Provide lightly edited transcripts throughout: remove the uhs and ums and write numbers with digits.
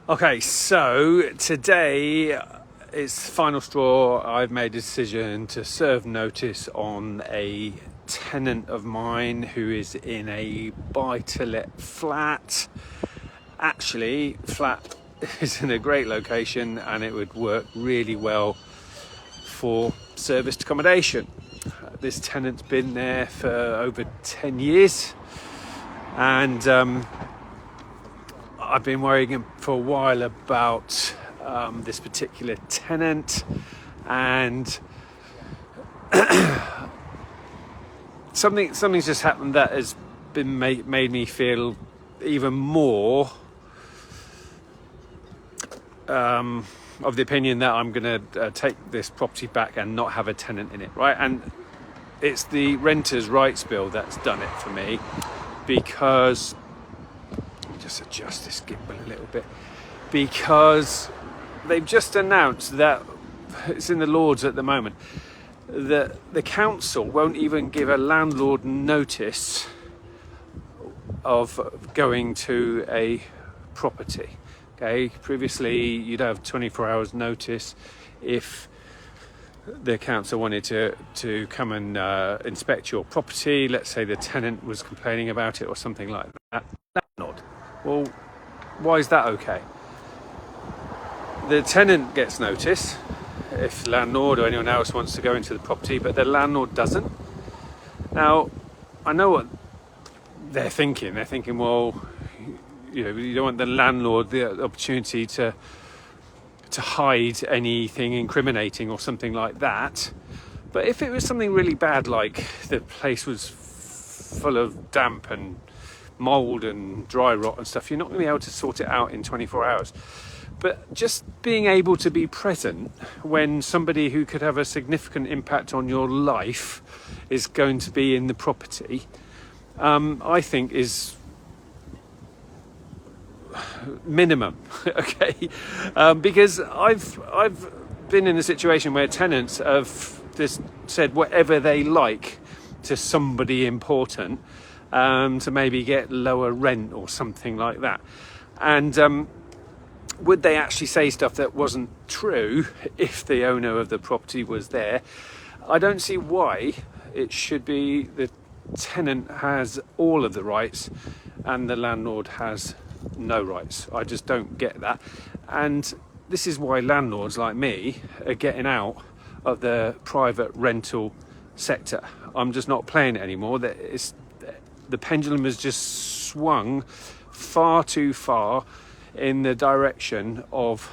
Okay, so today it's final straw. I've made a decision to serve notice on a tenant of mine who is in a buy-to-let flat. Actually, flat is in a great location and it would work really well for serviced accommodation. This tenant's been there for over 10 years and I've been worrying for a while about this particular tenant, and something's just happened that has been made me feel even more of the opinion that I'm going to take this property back and not have a tenant in it, right? And it's the Renters' Rights Bill that's done it for me, because just adjust this gimbal a little bit, because they've just announced that it's in the Lords at the moment that the council won't even give a landlord notice of going to a property. Okay, previously you'd have 24 hours notice if the council wanted to come and inspect your property. Let's say the tenant was complaining about it or something like that. Landlord. Well, why is that okay? The tenant gets notice if landlord or anyone else wants to go into the property, but the landlord doesn't. Now, I know what they're thinking. They're thinking, well, you know, you don't want the landlord the opportunity to hide anything incriminating or something like that. But if it was something really bad, like the place was full of damp and mold and dry rot and stuff, you're not going to be able to sort it out in 24 hours. But just being able to be present when somebody who could have a significant impact on your life is going to be in the property, I think is minimum. Okay, because I've been in a situation where tenants have just said whatever they like to somebody important, to maybe get lower rent or something like that. And would they actually say stuff that wasn't true if the owner of the property was there? I don't see why it should be the tenant has all of the rights and the landlord has no rights. I just don't get that. And this is why landlords like me are getting out of the private rental sector. I'm just not playing it anymore. The pendulum has just swung far too far in the direction of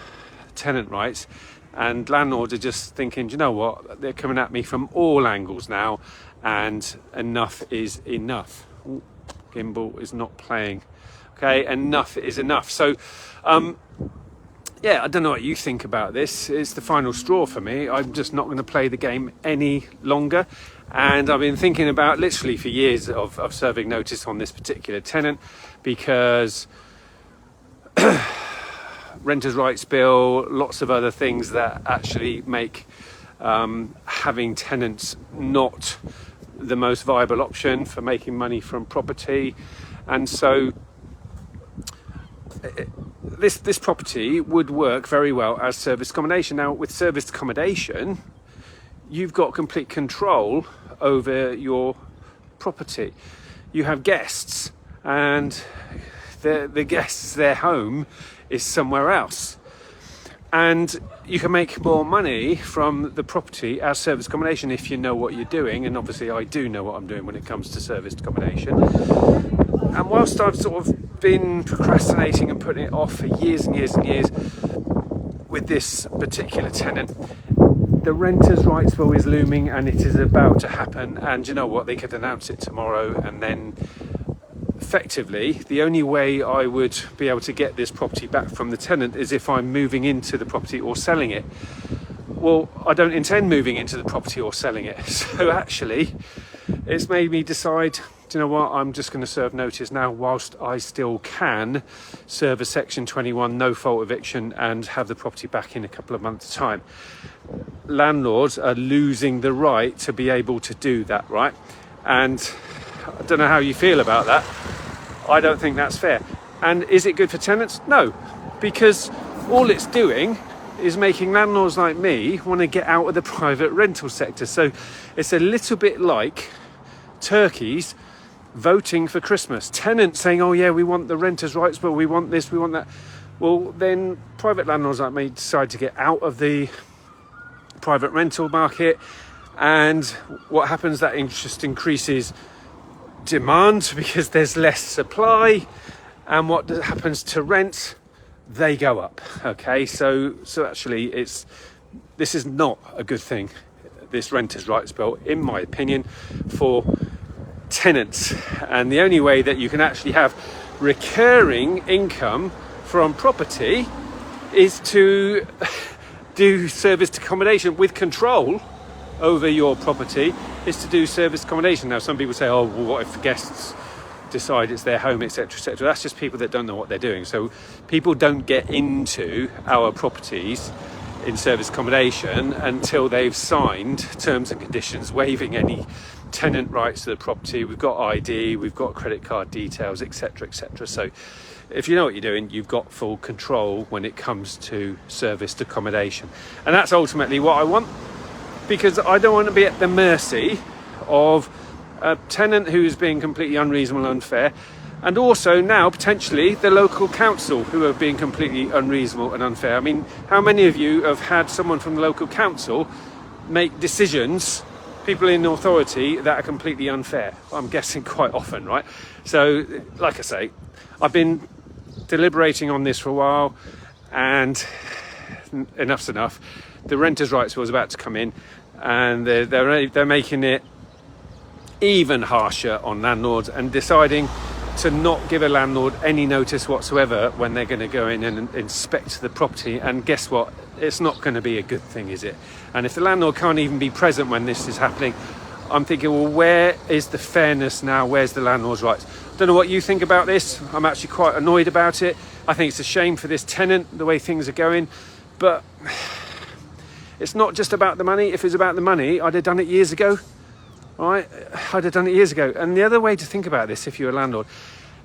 tenant rights, and landlords are just thinking, do you know what, they're coming at me from all angles now, and enough is enough. Ooh, gimbal is not playing. Okay, enough is enough. So yeah, I don't know what you think about this. It's the final straw for me. I'm just not going to play the game any longer. And I've been thinking about literally for years of serving notice on this particular tenant, because Renters' Rights Bill, lots of other things that actually make having tenants not the most viable option for making money from property. And so this property would work very well as serviced accommodation. Now, with serviced accommodation, you've got complete control over your property. You have guests, and the guests, their home is somewhere else, and you can make more money from the property as serviced accommodation if you know what you're doing. And obviously I do know what I'm doing when it comes to serviced accommodation. And whilst I've sort of been procrastinating and putting it off for years and years and years with this particular tenant, the Renters' Rights Bill is looming and it is about to happen. And you know what, they could announce it tomorrow, and then effectively the only way I would be able to get this property back from the tenant is if I'm moving into the property or selling it. Well, I don't intend moving into the property or selling it. So actually it's made me decide, do you know what, I'm just going to serve notice now whilst I still can serve a Section 21 no fault eviction and have the property back in a couple of months' time. Landlords are losing the right to be able to do that, right? And I don't know how you feel about that. I don't think that's fair. And is it good for tenants? No. because all it's doing is making landlords like me want to get out of the private rental sector. So it's a little bit like turkeys voting for Christmas. Tenants saying, oh yeah, we want the renters' rights, but we want this, we want that. Well, then private landlords like me decide to get out of the private rental market, and what happens, that just increases demand because there's less supply, and what happens to rents? They go up. Okay, so actually this is not a good thing, this renters' rights bill, in my opinion, for tenants. And the only way that you can actually have recurring income from property is to do serviced accommodation with control over your property, is to do serviced accommodation. Now some people say, oh well, what if guests decide it's their home, etc., etc. That's just people that don't know what they're doing. So people don't get into our properties in service accommodation until they've signed terms and conditions waiving any tenant rights to the property. We've got ID, we've got credit card details, etc., etc. So if you know what you're doing, you've got full control when it comes to serviced accommodation. And that's ultimately what I want, because I don't want to be at the mercy of a tenant who's being completely unreasonable and unfair, and also now potentially the local council who are being completely unreasonable and unfair. I mean, how many of you have had someone from the local council make decisions, people in authority, that are completely unfair? Well, I'm guessing quite often, right? So like I say, I've been deliberating on this for a while, and enough's enough. The renters' rights was about to come in, and they're making it even harsher on landlords, and deciding to not give a landlord any notice whatsoever when they're going to go in and inspect the property. And guess what? It's not going to be a good thing, is it? And if the landlord can't even be present when this is happening, I'm thinking, well, where is the fairness now? Where's the landlord's rights? Don't know what you think about this. I'm actually quite annoyed about it. I think it's a shame for this tenant, the way things are going. But it's not just about the money. If it was about the money, I'd have done it years ago. Right? I'd have done it years ago. And the other way to think about this, if you're a landlord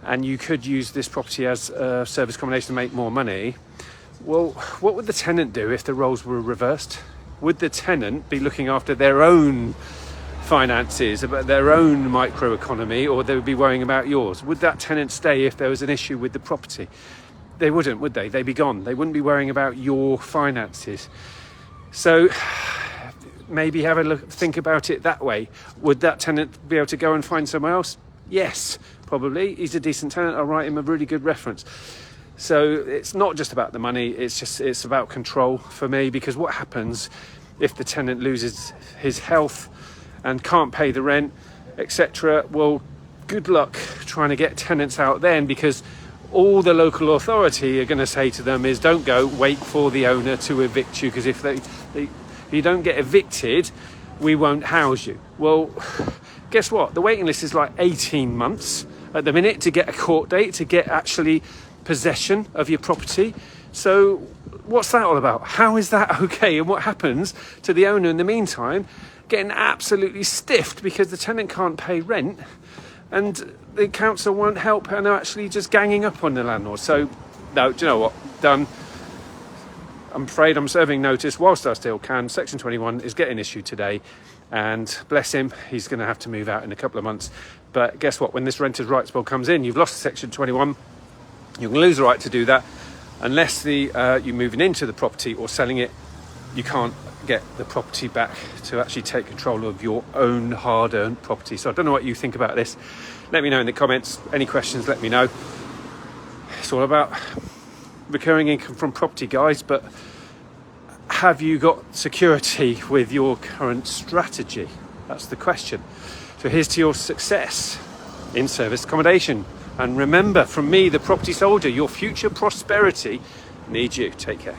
and you could use this property as service accommodation to make more money, well, what would the tenant do if the roles were reversed? Would the tenant be looking after their own finances, about their own microeconomy, or they would be worrying about yours? Would that tenant stay if there was an issue with the property? They wouldn't, would they? They'd be gone. They wouldn't be worrying about your finances. So maybe have a look, think about it that way. Would that tenant be able to go and find somewhere else? Yes, probably. He's a decent tenant. I'll write him a really good reference. So it's not just about the money. It's about control for me, because what happens if the tenant loses his health and can't pay the rent, etc.? Well, good luck trying to get tenants out then, because all the local authority are going to say to them is, don't go, wait for the owner to evict you, because if you don't get evicted, we won't house you. Well, guess what? The waiting list is like 18 months at the minute to get a court date, to get actually possession of your property. So what's that all about? How is that okay? And what happens to the owner in the meantime? Getting absolutely stiffed because the tenant can't pay rent, and the council won't help, and are actually just ganging up on the landlord. So no, do you know what? Done. I'm afraid I'm serving notice whilst I still can. Section 21 is getting issued today, and bless him, he's going to have to move out in a couple of months. But guess what? When this renters' rights bill comes in, you've lost Section 21. You're going to lose the right to do that unless you're moving into the property or selling it. You can't get the property back to actually take control of your own hard-earned property. So I don't know what you think about this. Let me know in the comments. Any questions, let me know. It's all about recurring income from property, guys, but have you got security with your current strategy? That's the question. So here's to your success in service accommodation. And remember, from me, the property soldier, your future prosperity needs you. Take care.